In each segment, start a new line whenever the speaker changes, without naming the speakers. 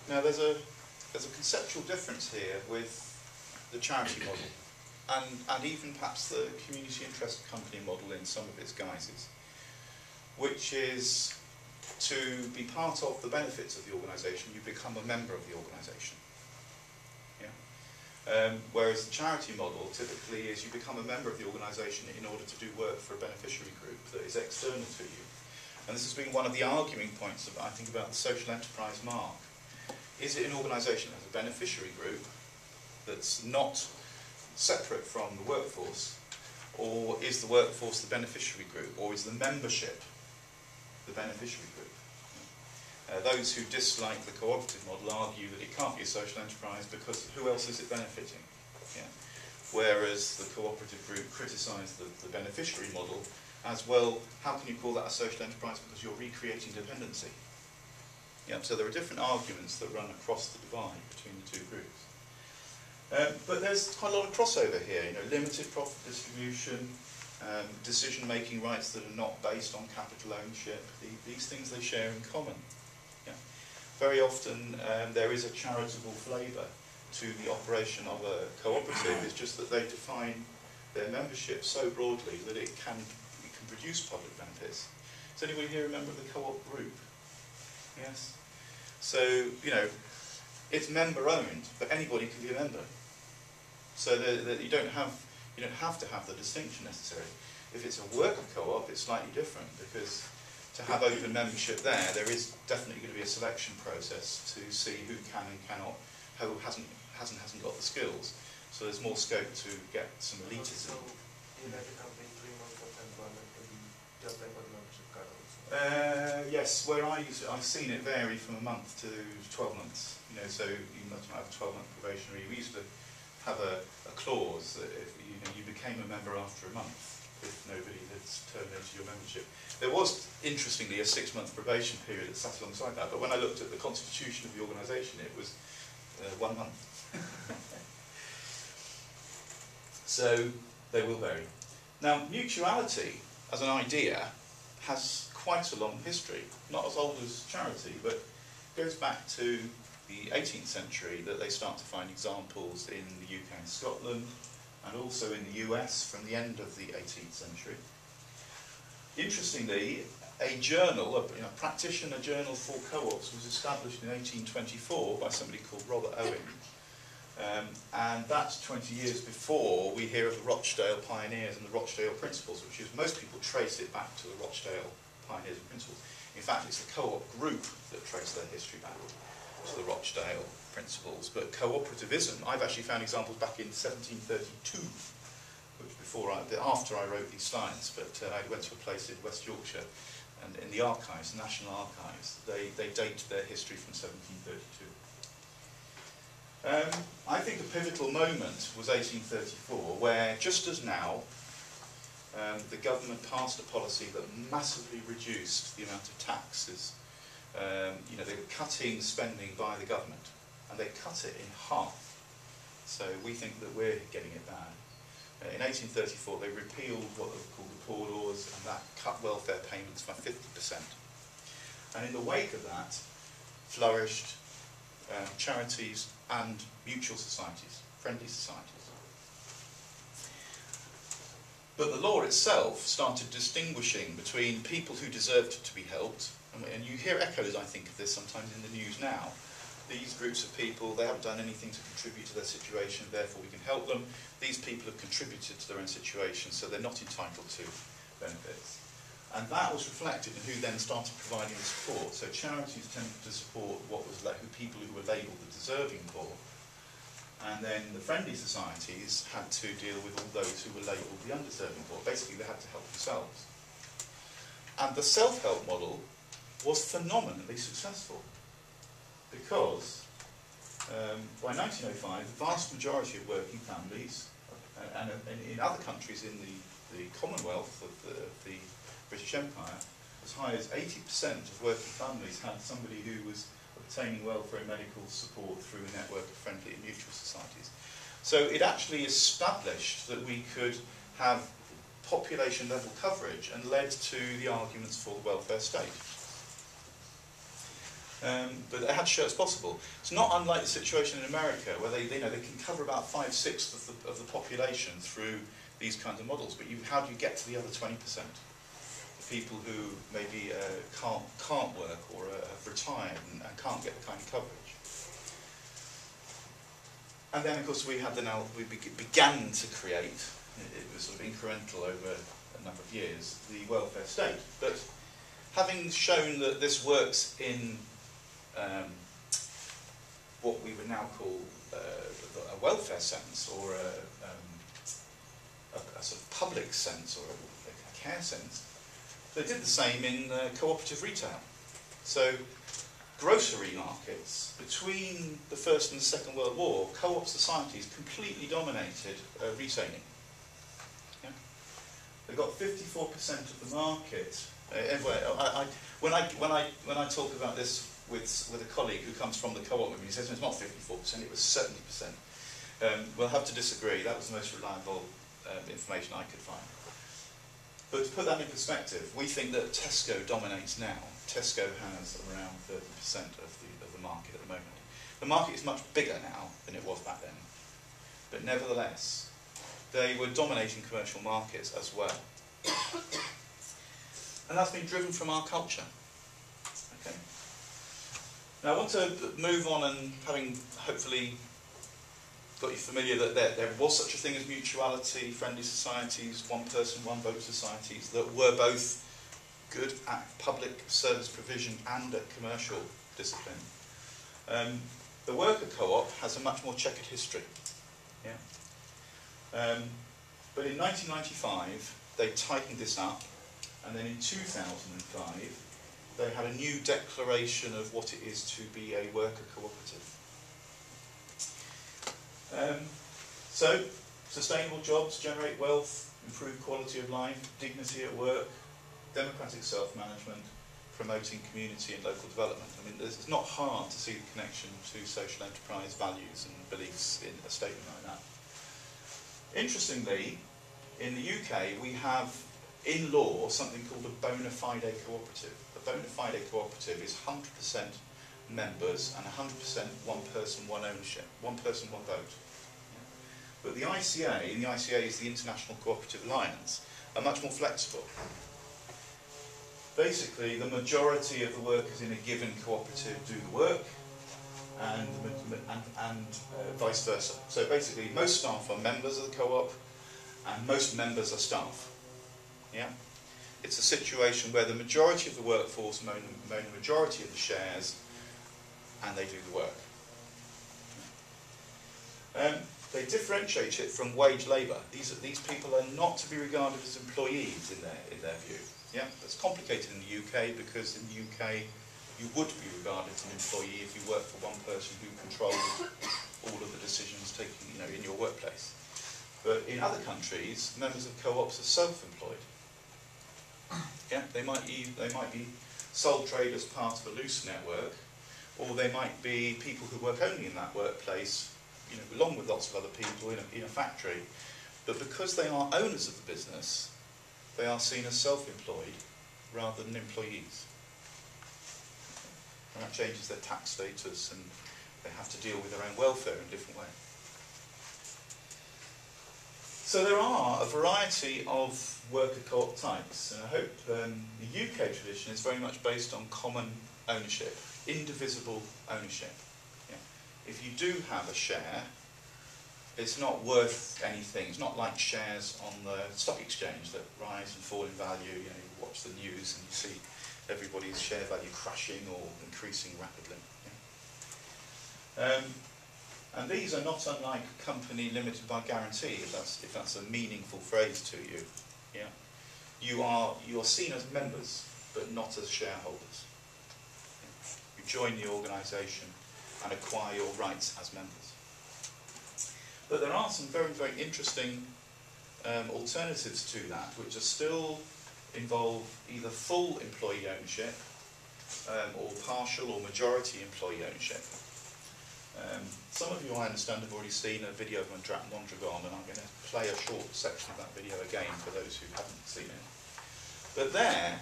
Now there's a conceptual difference here with the charity model, and even perhaps the community interest company model in some of its guises, which is to be part of the benefits of the organisation, you become a member of the organisation. Yeah? Whereas the charity model typically is you become a member of the organisation in order to do work for a beneficiary group that is external to you. And this has been one of the arguing points, I think, about the social enterprise mark. Is it an organisation that has a beneficiary group that's not separate from the workforce, or is the workforce the beneficiary group, or is the membership the beneficiary group? Those who dislike the cooperative model argue that it can't be a social enterprise because who else is it benefiting? Yeah. Whereas the cooperative group criticise the beneficiary model as well. How can you call that a social enterprise? Because you're recreating dependency. Yeah, so there are different arguments that run across the divide between the two groups. But there's quite a lot of crossover here. Limited profit distribution, decision-making rights that are not based on capital ownership. These things they share in common. Yeah. Very often there is a charitable flavour to the operation of a cooperative. It's just that they define their membership so broadly that it can produce public benefits. Does anybody here remember the co-op group? Yes? So, it's member-owned, but anybody can be a member. So that you don't have to have the distinction necessarily. If it's a worker co-op, it's slightly different, because to have open membership there is definitely going to be a selection process to see who can and cannot, who hasn't got the skills. So there's more scope to get some elitism.
So, you let a company 3 months of employment to be just like what membership card also?
Yes, where I've seen it vary from a month to 12 months. So you must have a 12-month probationary. We used to have a clause that if you became a member after a month if nobody had terminated your membership. There was, interestingly, a 6-month probation period that sat alongside that, but when I looked at the constitution of the organisation, it was 1 month. So they will vary. Now, mutuality as an idea has quite a long history, not as old as charity, but goes back to the 18th century that they start to find examples in the UK and Scotland, and also in the US from the end of the 18th century. Interestingly, a journal, a practitioner journal for co-ops, was established in 1824 by somebody called Robert Owen. And that's 20 years before we hear of the Rochdale Pioneers and the Rochdale Principles, which is, most people trace it back to the Rochdale Pioneers and Principles. In fact, it's the co-op group that trace their history back to the Rochdale Principles. But cooperativism, I've actually found examples back in 1732, which after I wrote these slides, but I went to a place in West Yorkshire, and in the archives, the National Archives, they date their history from 1732. I think a pivotal moment was 1834, where, just as now, the government passed a policy that massively reduced the amount of taxes. They were cutting spending by the government, and they cut it in half. So we think that we're getting it bad. In 1834, they repealed what they called the Poor Laws, and that cut welfare payments by 50%. And in the wake of that, flourished charities and mutual societies, friendly societies. But the law itself started distinguishing between people who deserved to be helped, and you hear echoes, I think, of this sometimes in the news now. These groups of people, they haven't done anything to contribute to their situation, therefore we can help them. These people have contributed to their own situation, so they're not entitled to benefits. And that was reflected in who then started providing the support. So charities tended to support people who were labelled the deserving poor. And then the friendly societies had to deal with all those who were labelled the undeserving poor. Basically, they had to help themselves. And the self-help model was phenomenally successful, because by 1905, the vast majority of working families, and in other countries in the Commonwealth of the British Empire, as high as 80% of working families had somebody who was obtaining welfare and medical support through a network of friendly and mutual societies. So it actually established that we could have population level coverage, and led to the arguments for the welfare state. but they had to show it's possible. It's not unlike the situation in America, where they can cover about 5/6 of the population through these kinds of models. But how do you get to the other 20%? The people who maybe can't work or have retired and can't get the kind of coverage. And then, of course, we began to create. It was sort of incremental over a number of years, the welfare state. But having shown that this works in what we would now call a welfare sense, or a sort of public sense, or a care sense, they did the same in cooperative retail. So grocery markets, between the First and the Second World War, co-op societies completely dominated retailing. Yeah? They got 54% of the market. When I talk about this with a colleague who comes from the co-op movement, he says it's not 54%, it was 70%. We'll have to disagree. That was the most reliable information I could find. But to put that in perspective, we think that Tesco dominates now. Tesco has around 30% of the market at the moment. The market is much bigger now than it was back then. But nevertheless, they were dominating commercial markets as well. And that's been driven from our culture. Okay. Now I want to move on, and having hopefully got you familiar that there was such a thing as mutuality, friendly societies, one person, one vote societies that were both good at public service provision and at commercial discipline. The worker co-op has a much more checkered history. Yeah? But in 1995, they tightened this up, and then in 2005, they had a new declaration of what it is to be a worker cooperative. So, sustainable jobs generate wealth, improve quality of life, dignity at work, democratic self-management, promoting community and local development. I mean, it's not hard to see the connection to social enterprise values and beliefs in a statement like that. Interestingly, in the UK, we have, in law, something called a bona fide cooperative. A bona fide cooperative is 100% members and 100% one person, one ownership, one person, one vote. But the ICA, and the ICA is the International Cooperative Alliance, are much more flexible. Basically, the majority of the workers in a given cooperative do the work, and vice versa. So basically, most staff are members of the co-op, and most members are staff. Yeah? It's a situation where the majority of the workforce own the majority of the shares, and they do the work. They differentiate it from wage labour. These people are not to be regarded as employees in their view. Yeah, that's complicated in the UK, because in the UK you would be regarded as an employee if you work for one person who controls all of the decisions taken, in your workplace. But in other countries, members of co-ops are self-employed. Yeah, they might be sole traders, part of a loose network, or they might be people who work only in that workplace, along with lots of other people in a factory. But because they are owners of the business, they are seen as self-employed rather than employees. And that changes their tax status, and they have to deal with their own welfare in a different way. So there are a variety of worker co-op types, and I hope the UK tradition is very much based on common ownership, indivisible ownership. Yeah. If you do have a share, it's not worth anything. It's not like shares on the stock exchange that rise and fall in value. You watch the news and you see everybody's share value crashing or increasing rapidly. Yeah. And these are not unlike company limited by guarantee, if that's a meaningful phrase to you. Yeah. You are seen as members, but not as shareholders. Yeah. You join the organisation and acquire your rights as members. But there are some very, very interesting alternatives to that, which are still involve either full employee ownership or partial or majority employee ownership. Some of you, I understand, have already seen a video of Mondragon, and I'm going to play a short section of that video again for those who haven't seen it. But there,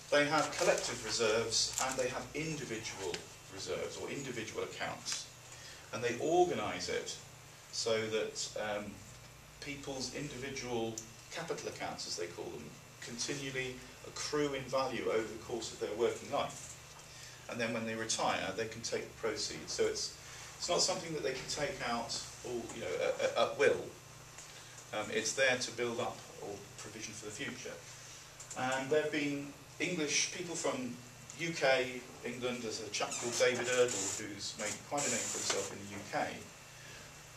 they have collective reserves and they have individual reserves or individual accounts, and they organise it so that people's individual capital accounts, as they call them, continually accrue in value over the course of their working life. And then when they retire, they can take the proceeds. So it's not something that they can take out or, you know, at will. It's there to build up or provision for the future. And there have been English people from UK, England, there's a chap called David Erdle who's made quite a name for himself in the UK,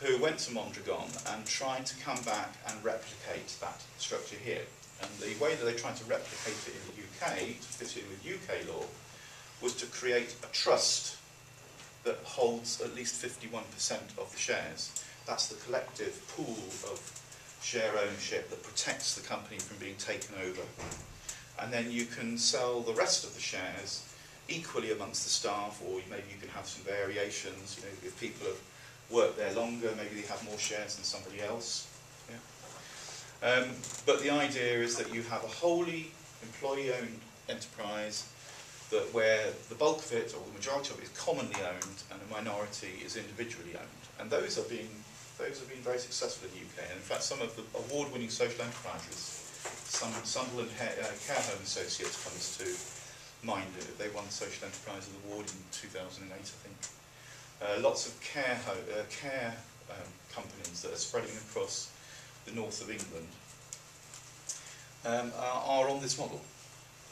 who went to Mondragon and tried to come back and replicate that structure here. And the way that they tried to replicate it in the UK, to fit in with UK law, was to create a trust that holds at least 51% of the shares. That's the collective pool of share ownership that protects the company from being taken over. And then you can sell the rest of the shares equally amongst the staff, or maybe you can have some variations. You know, if people have worked there longer, maybe they have more shares than somebody else. Yeah. But the idea is that you have a wholly employee-owned enterprise that where the bulk of it, or the majority of it, is commonly owned, and a minority is individually owned. And those have been very successful in the UK. And in fact, some of the award-winning social enterprises, some Sunderland Care Home Associates comes to mind. They won the Social Enterprise Award in 2008, I think. Lots of care companies that are spreading across the north of England are on this model.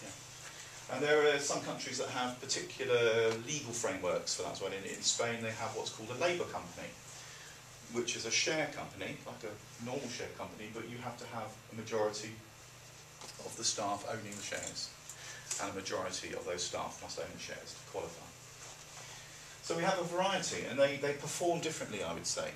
Yeah. And there are some countries that have particular legal frameworks for that. So in Spain they have what's called a labour company, which is a share company, like a normal share company, but you have to have a majority of the staff owning the shares, and a majority of those staff must own the shares to qualify. So we have a variety, and they perform differently, I would say.